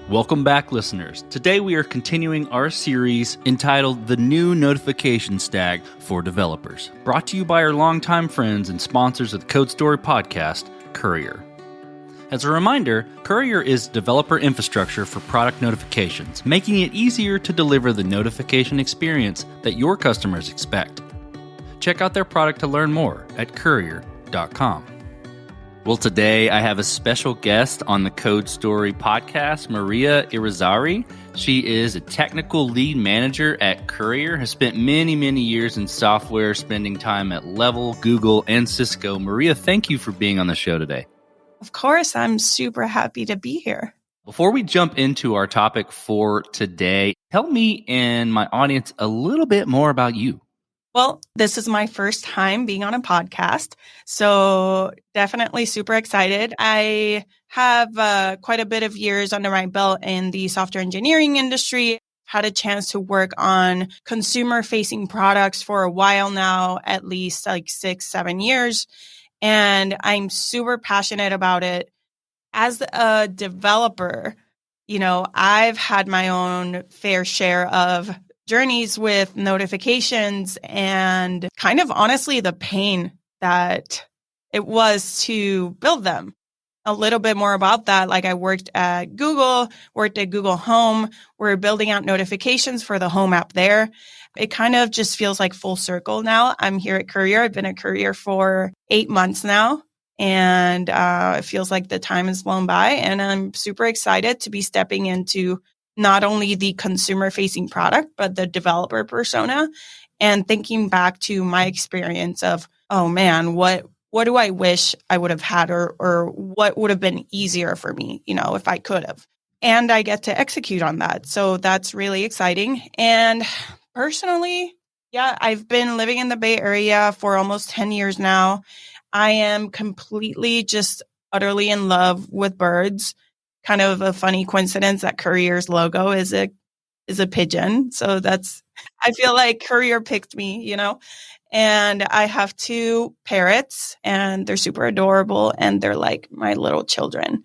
Welcome back, listeners. Today we are continuing our series entitled The New Notification Stack for Developers, brought to you by our longtime friends and sponsors of the Code Story podcast, Courier. As a reminder, Courier is developer infrastructure for product notifications, making it easier to deliver the notification experience that your customers expect. Check out their product to learn more at courier.com. Well, today I have a special guest on the Code Story podcast, Maria Irizarry. She is a technical lead manager at Courier, has spent many years in software, spending time at Level, Google, and Cisco. Maria, thank you for being on the show today. Of course, I'm super happy to be here. Before we jump into our topic for today, tell me and my audience a little bit more about you. Well, this is my first time being on a podcast, so definitely super excited. I have quite a bit of years under my belt in the software engineering industry. Had a chance to work on consumer-facing products for a while now, at least like 6-7 years, and I'm super passionate about it. As a developer, I've had my own fair share of journeys with notifications and kind of honestly the pain that it was to build them. A little bit more about that. Like I worked at Google Home. We're building out notifications for the Home app there. It kind of just feels like full circle now. I'm here at Courier. I've been at Courier for 8 months now. And it feels like the time has flown by. And I'm super excited to be stepping into not only the consumer-facing product, but the developer persona, and thinking back to my experience of, oh man, what do I wish I would have had or what would have been easier for me, if I could have. And I get to execute on that. So that's really exciting. And personally, I've been living in the Bay Area for almost 10 years now. I am completely just utterly in love with birds. Kind of a funny coincidence that Courier's logo is a pigeon. So I feel like Courier picked me, and I have 2 parrots and they're super adorable and they're like my little children.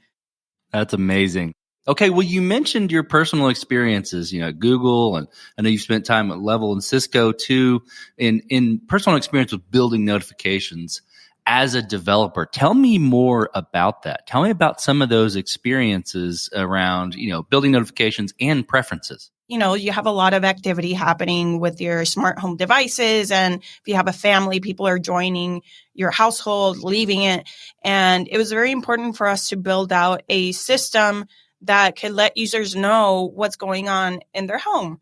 That's amazing. Okay, well, you mentioned your personal experiences, at Google, and I know you spent time at Level and Cisco too, in personal experience with building notifications. As a developer, tell me more about that. Tell me about some of those experiences around, building notifications and preferences. You have a lot of activity happening with your smart home devices. And if you have a family, people are joining your household, leaving it. And it was very important for us to build out a system that could let users know what's going on in their home.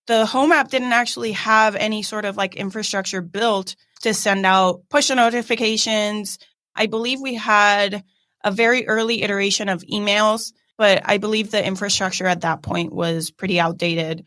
The Home app didn't actually have any sort of like infrastructure built to send out push notifications. I believe we had a very early iteration of emails, but I believe the infrastructure at that point was pretty outdated.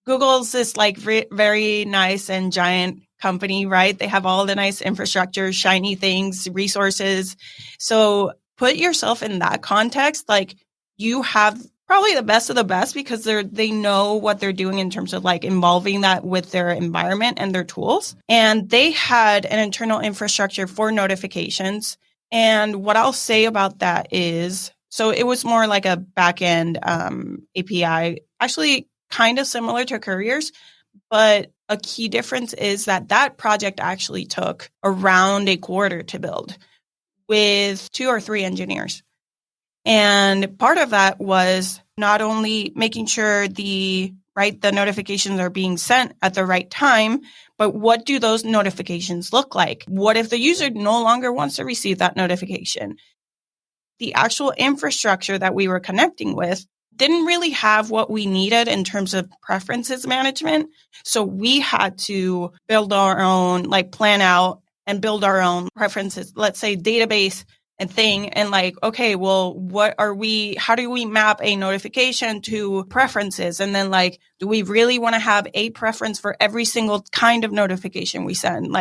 Google's this like very nice and giant company, right? They have all the nice infrastructure, shiny things, resources. So put yourself in that context. Like you have probably the best of the best because they know what they're doing in terms of like involving that with their environment and their tools. And they had an internal infrastructure for notifications. And what I'll say about that is, so it was more like a backend API, actually kind of similar to Courier's, but a key difference is that project actually took around a quarter to build with 2 or 3 engineers. And part of that was not only making sure the notifications are being sent at the right time, but what do those notifications look like? What if the user no longer wants to receive that notification? The actual infrastructure that we were connecting with didn't really have what we needed in terms of preferences management. So we had to build our own, plan out and build our own preferences, let's say database and thing. And okay, well, how do we map a notification to preferences? And then do we really want to have a preference for every single kind of notification we send?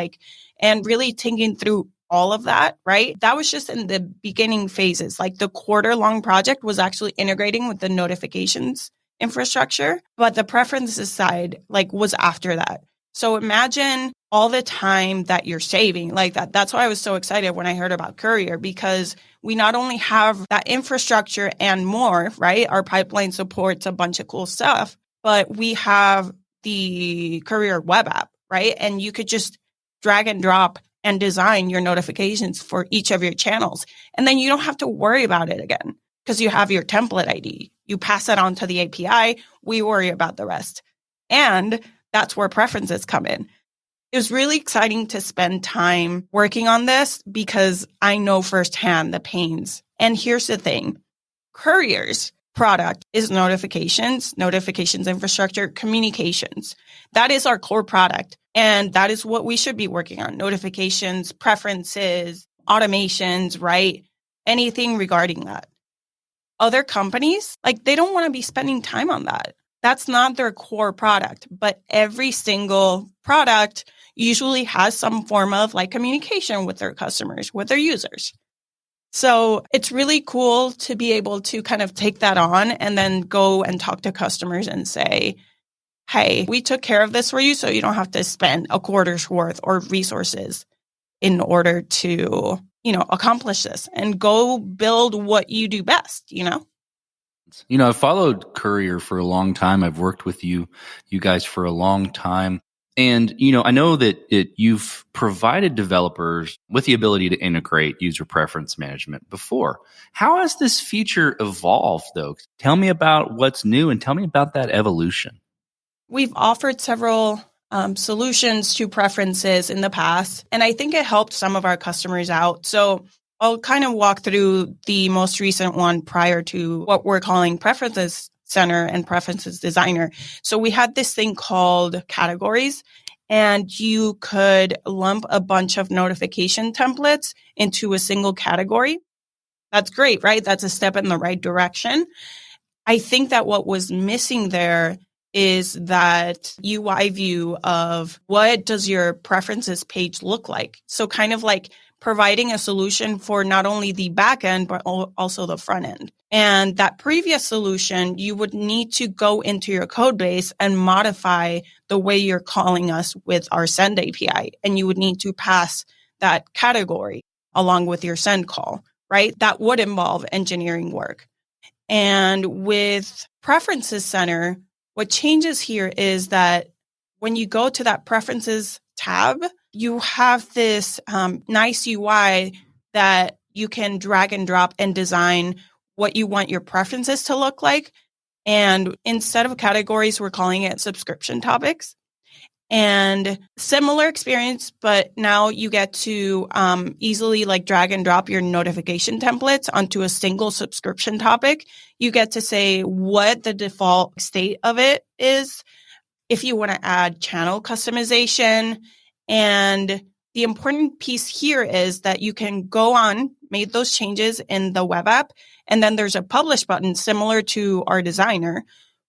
And really thinking through all of that, right? That was just in the beginning phases. The quarter-long project was actually integrating with the notifications infrastructure, but the preferences side, was after that. So imagine all the time that you're saving like that. That's why I was so excited when I heard about Courier, because we not only have that infrastructure and more, right? Our pipeline supports a bunch of cool stuff, but we have the Courier web app, right? And you could just drag and drop and design your notifications for each of your channels. And then you don't have to worry about it again because you have your template ID. You pass it on to the API. We worry about the rest. And that's where preferences come in. It was really exciting to spend time working on this because I know firsthand the pains. And here's the thing. Courier's product is notifications infrastructure, communications. That is our core product. And that is what we should be working on. Notifications, preferences, automations, right? Anything regarding that. Other companies, they don't want to be spending time on that. That's not their core product, but every single product usually has some form of communication with their customers, with their users. So it's really cool to be able to kind of take that on and then go and talk to customers and say, hey, we took care of this for you, so you don't have to spend a quarter's worth or resources in order to, accomplish this, and go build what you do best, I've followed Courier for a long time. I've worked with you guys for a long time. And, I know that you've provided developers with the ability to integrate user preference management before. How has this feature evolved, though? Tell me about what's new and tell me about that evolution. We've offered several solutions to preferences in the past, and I think it helped some of our customers out. So I'll kind of walk through the most recent one prior to what we're calling Preferences Center and Preferences Designer. So we had this thing called categories, and you could lump a bunch of notification templates into a single category. That's great, right? That's a step in the right direction. I think that what was missing there is that UI view of what does your preferences page look like? So kind of providing a solution for not only the back end, but also the front end. And that previous solution, you would need to go into your code base and modify the way you're calling us with our send API. And you would need to pass that category along with your send call, right? That would involve engineering work. And with Preferences Center, what changes here is that when you go to that Preferences tab, you have this nice UI that you can drag and drop and design what you want your preferences to look like. And instead of categories, we're calling it subscription topics. And similar experience, but now you get to easily drag and drop your notification templates onto a single subscription topic. You get to say what the default state of it is, if you want to add channel customization. And the important piece here is that you can go on, make those changes in the web app, and then there's a publish button similar to our designer,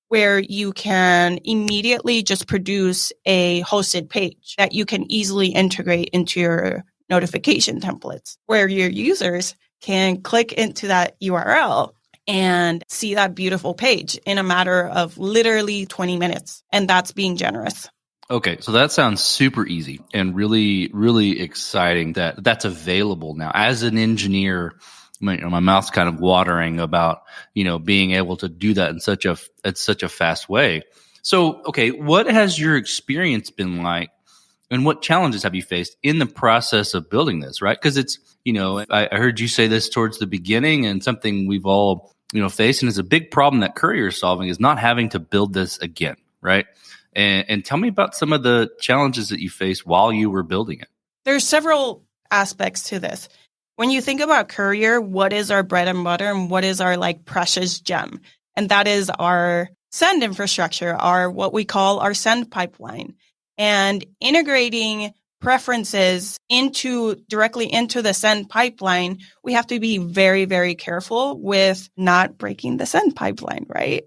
where you can immediately just produce a hosted page that you can easily integrate into your notification templates, where your users can click into that URL and see that beautiful page in a matter of literally 20 minutes. And that's being generous. Okay, so that sounds super easy and really, really exciting that that's available now. As an engineer, my mouth's kind of watering about, being able to do that in such a fast way. So, okay, what has your experience been like and what challenges have you faced in the process of building this, right? Because it's, I heard you say this towards the beginning, and something we've all, faced, and is a big problem that Courier is solving is not having to build this again, right? And tell me about some of the challenges that you faced while you were building it. There's several aspects to this. When you think about Courier, what is our bread and butter and what is our precious gem? And that is our send infrastructure, our what we call our send pipeline. And integrating preferences directly into the send pipeline, we have to be very, very careful with not breaking the send pipeline, right?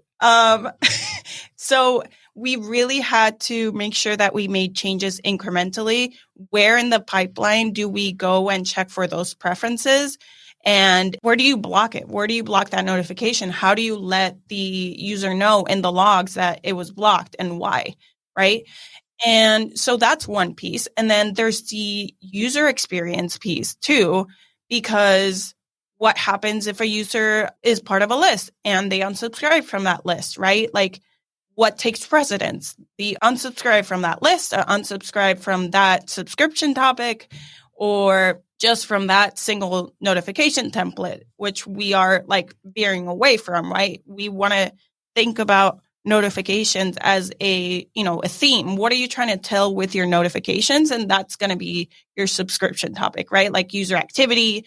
So we really had to make sure that we made changes incrementally. Where in the pipeline do we go and check for those preferences? And where do you block it? Where do you block that notification? How do you let the user know in the logs that it was blocked and why, right? And so that's one piece. And then there's the user experience piece too, because what happens if a user is part of a list and they unsubscribe from that list, right? Like what takes precedence? The unsubscribe from that list, or unsubscribe from that subscription topic, or just from that single notification template, which we are like veering away from, right? We want to think about notifications as a theme. What are you trying to tell with your notifications? And that's going to be your subscription topic, right? Like user activity,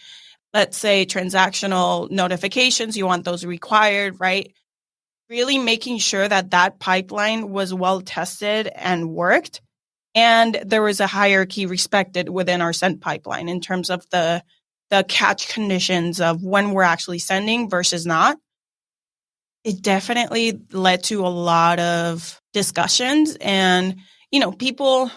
let's say transactional notifications, you want those required, right? Really making sure that that pipeline was well tested and worked. And there was a hierarchy respected within our send pipeline in terms of the catch conditions of when we're actually sending versus not. It definitely led to a lot of discussions and, people,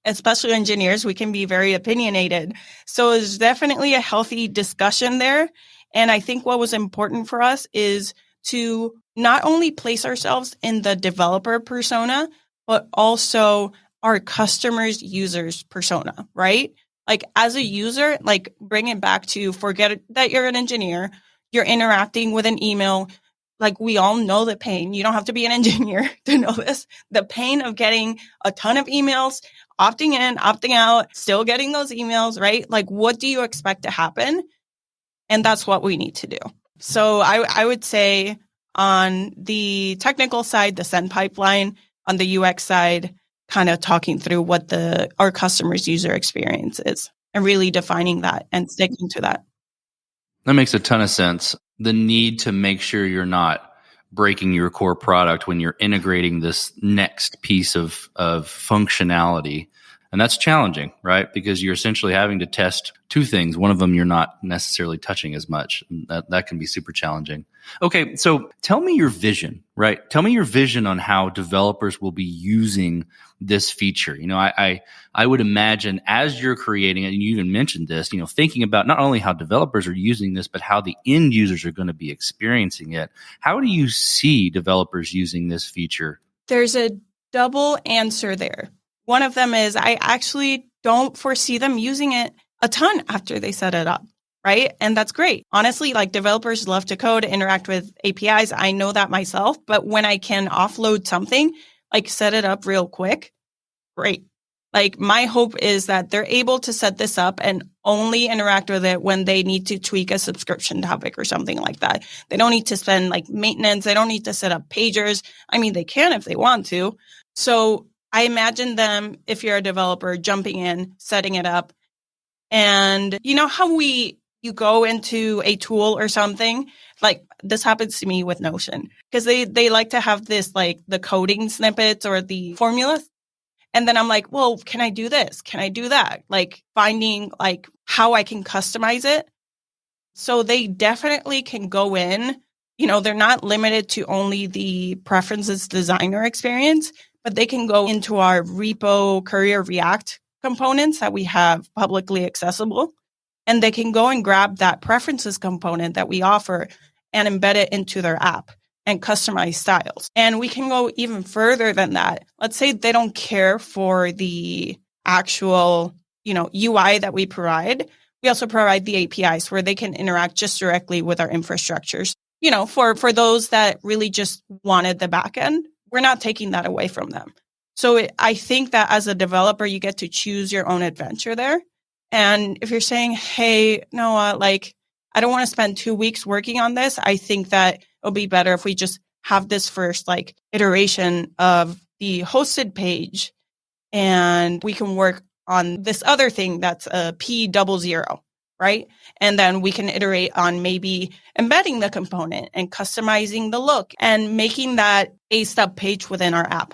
especially engineers, we can be very opinionated. So it's definitely a healthy discussion there. And I think what was important for us is to not only place ourselves in the developer persona, but also our customers' users persona, right? Like as a user, like bring it back to forget that you're an engineer, you're interacting with an email. Like we all know the pain. You don't have to be an engineer to know this. The pain of getting a ton of emails, opting in, opting out, still getting those emails, right? Like what do you expect to happen? And that's what we need to do. So I would say on the technical side, the send pipeline, on the UX side, kind of talking through what our customers' user experience is and really defining that and sticking to that. That makes a ton of sense. The need to make sure you're not breaking your core product when you're integrating this next piece of functionality. And that's challenging, right? Because you're essentially having to test two things. One of them you're not necessarily touching as much. That can be super challenging. Okay, so tell me your vision, right? Tell me your vision on how developers will be using this feature. I would imagine as you're creating it, and you even mentioned this, thinking about not only how developers are using this, but how the end users are going to be experiencing it. How do you see developers using this feature? There's a double answer there. One of them is I actually don't foresee them using it a ton after they set it up, right? And that's great. Honestly, like developers love to code, interact with APIs. I know that myself, but when I can offload something, like set it up real quick, great. Like my hope is that they're able to set this up and only interact with it when they need to tweak a subscription topic or something like that. They don't need to spend like maintenance. They don't need to set up pagers. I mean, they can if they want to. So I imagine them, if you're a developer, jumping in, setting it up. And you know how you go into a tool or something, like this happens to me with Notion, because they like to have this, like the coding snippets or the formulas. And then I'm like, well, can I do this? Can I do that? Like finding like how I can customize it. So they definitely can go in, they're not limited to only the preferences designer experience, but they can go into our repo Courier React components that we have publicly accessible. And they can go and grab that preferences component that we offer and embed it into their app and customize styles. And we can go even further than that. Let's say they don't care for the actual, UI that we provide. We also provide the APIs where they can interact just directly with our infrastructures. For those that really just wanted the backend, we're not taking that away from them. So I think that as a developer, you get to choose your own adventure there. And if you're saying, hey, Noah, like, I don't want to spend 2 weeks working on this, I think that it'll be better if we just have this first like iteration of the hosted page and we can work on this other thing that's a P00, right? And then we can iterate on maybe embedding the component and customizing the look and making that a stub page within our app.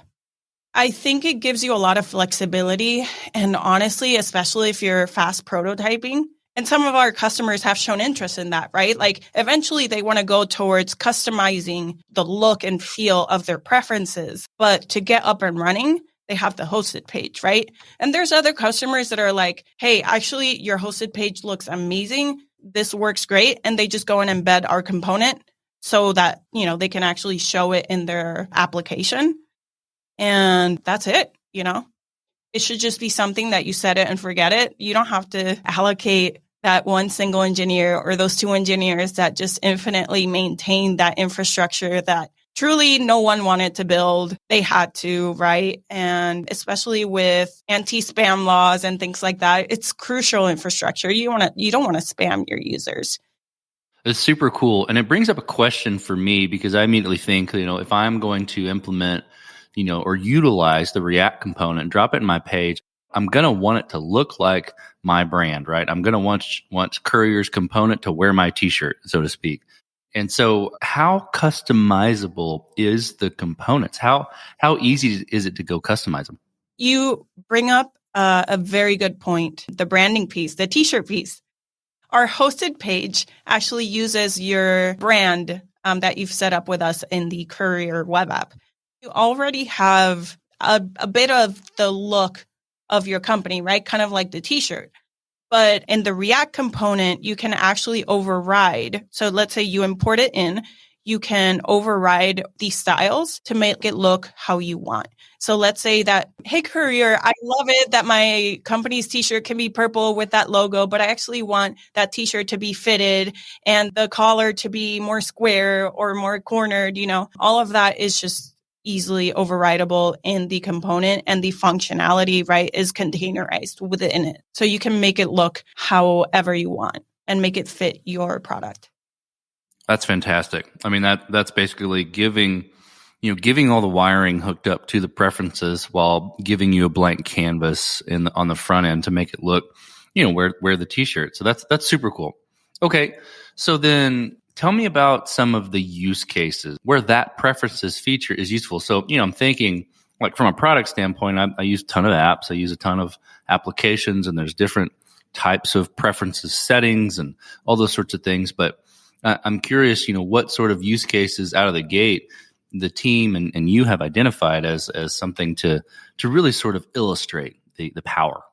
I think it gives you a lot of flexibility. And honestly, especially if you're fast prototyping, and some of our customers have shown interest in that, right? Like eventually they want to go towards customizing the look and feel of their preferences. But to get up and running, they have the hosted page, right? And there's other customers that are like, hey, actually, your hosted page looks amazing. This works great. And they just go and embed our component so that, they can actually show it in their application. And that's it, It should just be something that you set it and forget it. You don't have to allocate that one single engineer or those two engineers that just infinitely maintain that infrastructure that truly no one wanted to build. They had to, right? And especially with anti-spam laws and things like that, it's crucial infrastructure. You don't want to spam your users. It's super cool. And it brings up a question for me because I immediately think, if I'm going to implement, or utilize the React component and drop it in my page, I'm going to want it to look like my brand, right? I'm going to want Courier's component to wear my t-shirt, so to speak. And so how customizable is the components? How easy is it to go customize them? You bring up a very good point. The branding piece, the t-shirt piece. Our hosted page actually uses your brand that you've set up with us in the Courier web app. You already have a bit of the look of your company, right? Kind of like the t-shirt. But in the React component, you can actually override. So let's say you import it in, you can override the styles to make it look how you want. So let's say that, hey, Courier, I love it that my company's t-shirt can be purple with that logo, but I actually want that t-shirt to be fitted and the collar to be more square or more cornered, all of that is just easily overridable in the component, and the functionality, right, is containerized within it. So you can make it look however you want and make it fit your product. That's fantastic. I mean, that's basically giving all the wiring hooked up to the preferences while giving you a blank canvas on the front end to make it look, wear the t-shirt. So that's super cool. Okay. So then tell me about some of the use cases where that preferences feature is useful. So, I'm thinking like from a product standpoint, I use a ton of apps. I use a ton of applications, and there's different types of preferences settings and all those sorts of things. But I'm curious, what sort of use cases out of the gate the team and you have identified as something to really sort of illustrate the power.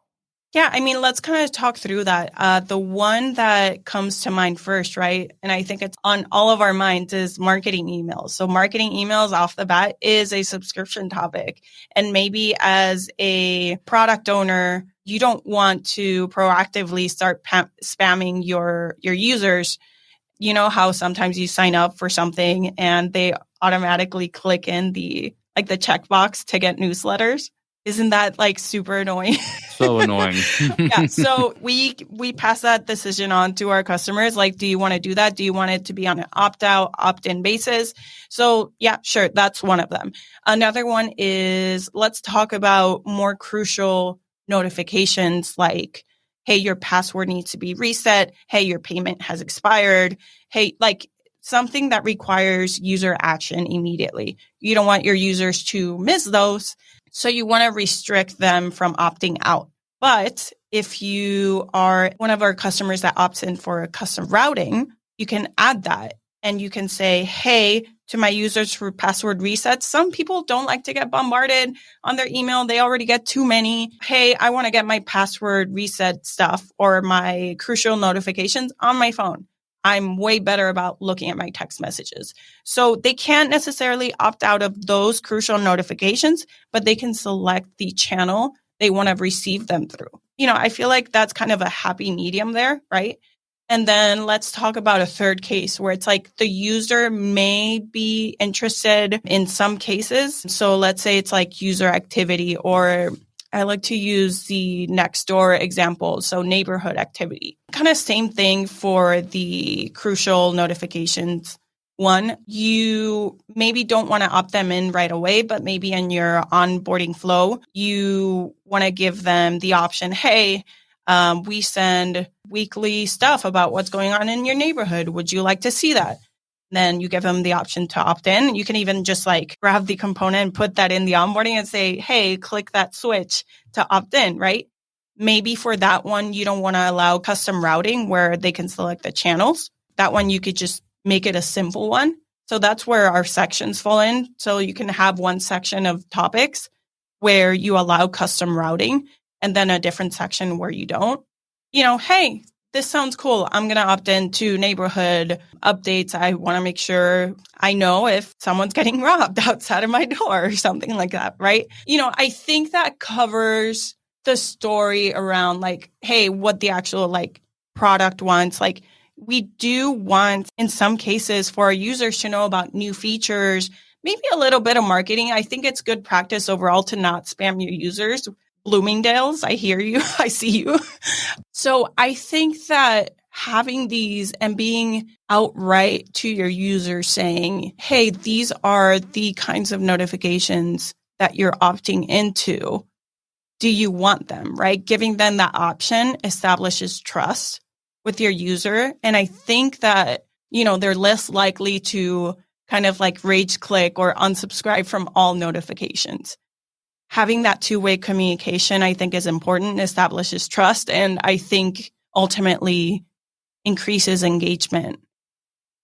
Yeah, I mean, let's kind of talk through that. The one that comes to mind first, right? And I think it's on all of our minds is marketing emails. So marketing emails off the bat is a subscription topic. And maybe as a product owner, you don't want to proactively start spamming your users. You know how sometimes you sign up for something and they automatically click in the checkbox to get newsletters? Isn't that super annoying? So annoying. Yeah. So we pass that decision on to our customers. Do you want to do that? Do you want it to be on an opt-out, opt-in basis? So yeah, sure. That's one of them. Another one is, let's talk about more crucial notifications like, hey, your password needs to be reset. Hey, your payment has expired. Hey, something that requires user action immediately. You don't want your users to miss those. So you want to restrict them from opting out. But if you are one of our customers that opts in for a custom routing, you can add that and you can say, hey, to my users for password resets. Some people don't like to get bombarded on their email. They already get too many. Hey, I want to get my password reset stuff or my crucial notifications on my phone. I'm way better about looking at my text messages. So they can't necessarily opt out of those crucial notifications, but they can select the channel they want to receive them through. I feel like that's kind of a happy medium there, right? And then let's talk about a third case where it's the user may be interested in some cases. So let's say it's user activity, or I like to use the next door example. So neighborhood activity, kind of same thing for the crucial notifications. One, you maybe don't want to opt them in right away, but maybe in your onboarding flow, you want to give them the option, hey, we send weekly stuff about what's going on in your neighborhood. Would you like to see that? Then you give them the option to opt in. You can even just grab the component and put that in the onboarding and say, hey, click that switch to opt in, right? Maybe for that one, you don't want to allow custom routing where they can select the channels. That one, you could just make it a simple one. So that's where our sections fall in. So you can have one section of topics where you allow custom routing and then a different section where you don't. Hey, this sounds cool. I'm going to opt into neighborhood updates. I want to make sure I know if someone's getting robbed outside of my door or something like that, right? I think that covers the story around like, hey, what the actual like product wants. Like we do want in some cases for our users to know about new features, maybe a little bit of marketing. I think it's good practice overall to not spam your users. Bloomingdale's, I hear you. I see you. So I think that having these and being outright to your users saying, hey, these are the kinds of notifications that you're opting into. Do you want them, right? Giving them that option establishes trust with your user. And I think that, they're less likely to kind of like rage click or unsubscribe from all notifications. Having that two-way communication, I think, is important, establishes trust, and I think ultimately increases engagement.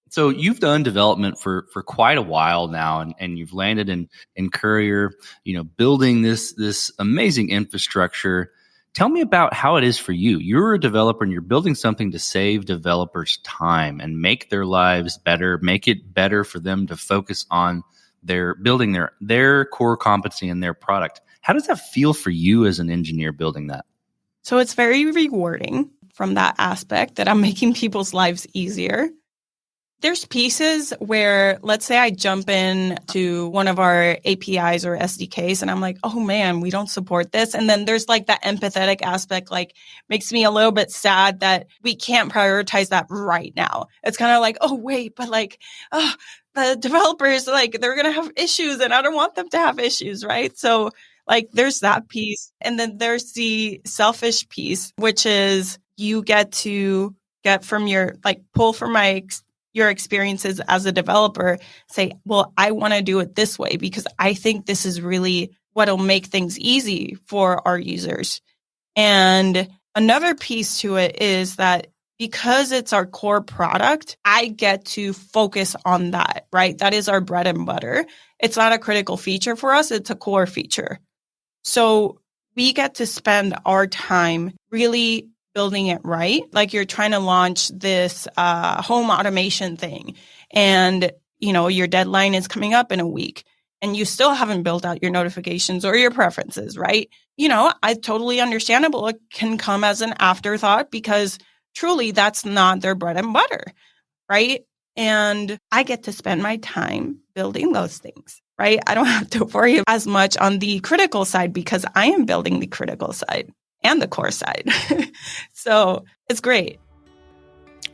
So you've done development for quite a while now, and you've landed in Courier, building this amazing infrastructure. Tell me about how it is for you. You're a developer and you're building something to save developers time and make their lives better, make it better for them to focus on building their core competency in their product. How does that feel for you as an engineer building that? So it's very rewarding from that aspect that I'm making people's lives easier. There's pieces where, let's say I jump in to one of our APIs or SDKs and I'm like, oh man, we don't support this. And then there's like that empathetic aspect, like makes me a little bit sad that we can't prioritize that right now. It's kind of like, oh wait, but like, the developers, like they're going to have issues and I don't want them to have issues, right? So like there's that piece. And then there's the selfish piece, which is you get to get from pull from your experiences as a developer, say, well, I want to do it this way because I think this is really what'll make things easy for our users. And another piece to it is that because it's our core product, I get to focus on that, right? That is our bread and butter. It's not a critical feature for us. It's a core feature. So we get to spend our time really building it right. Like you're trying to launch this home automation thing and, your deadline is coming up in a week and you still haven't built out your notifications or your preferences, right? I totally understandable. It can come as an afterthought because truly that's not their bread and butter, right? And I get to spend my time building those things, right? I don't have to worry as much on the critical side because I am building the critical side and the core side. So it's great.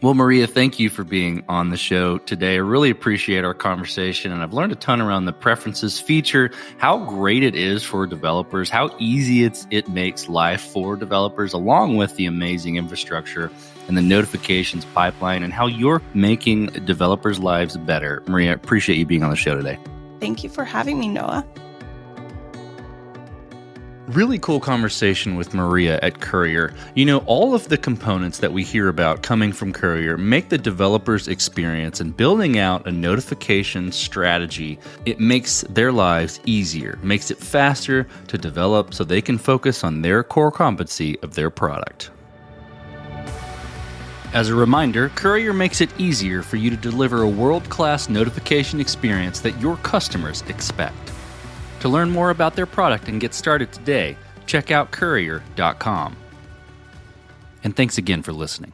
Well, Maria, thank you for being on the show today. I really appreciate our conversation, and I've learned a ton around the preferences feature, how great it is for developers, how easy it makes life for developers, along with the amazing infrastructure and the notifications pipeline, and how you're making developers' lives better. Maria, I appreciate you being on the show today. Thank you for having me, Noah. Really cool conversation with Maria at Courier. All of the components that we hear about coming from Courier make the developer's experience and building out a notification strategy. It makes their lives easier, makes it faster to develop so they can focus on their core competency of their product. As a reminder, Courier makes it easier for you to deliver a world-class notification experience that your customers expect. To learn more about their product and get started today, check out Courier.com. And thanks again for listening.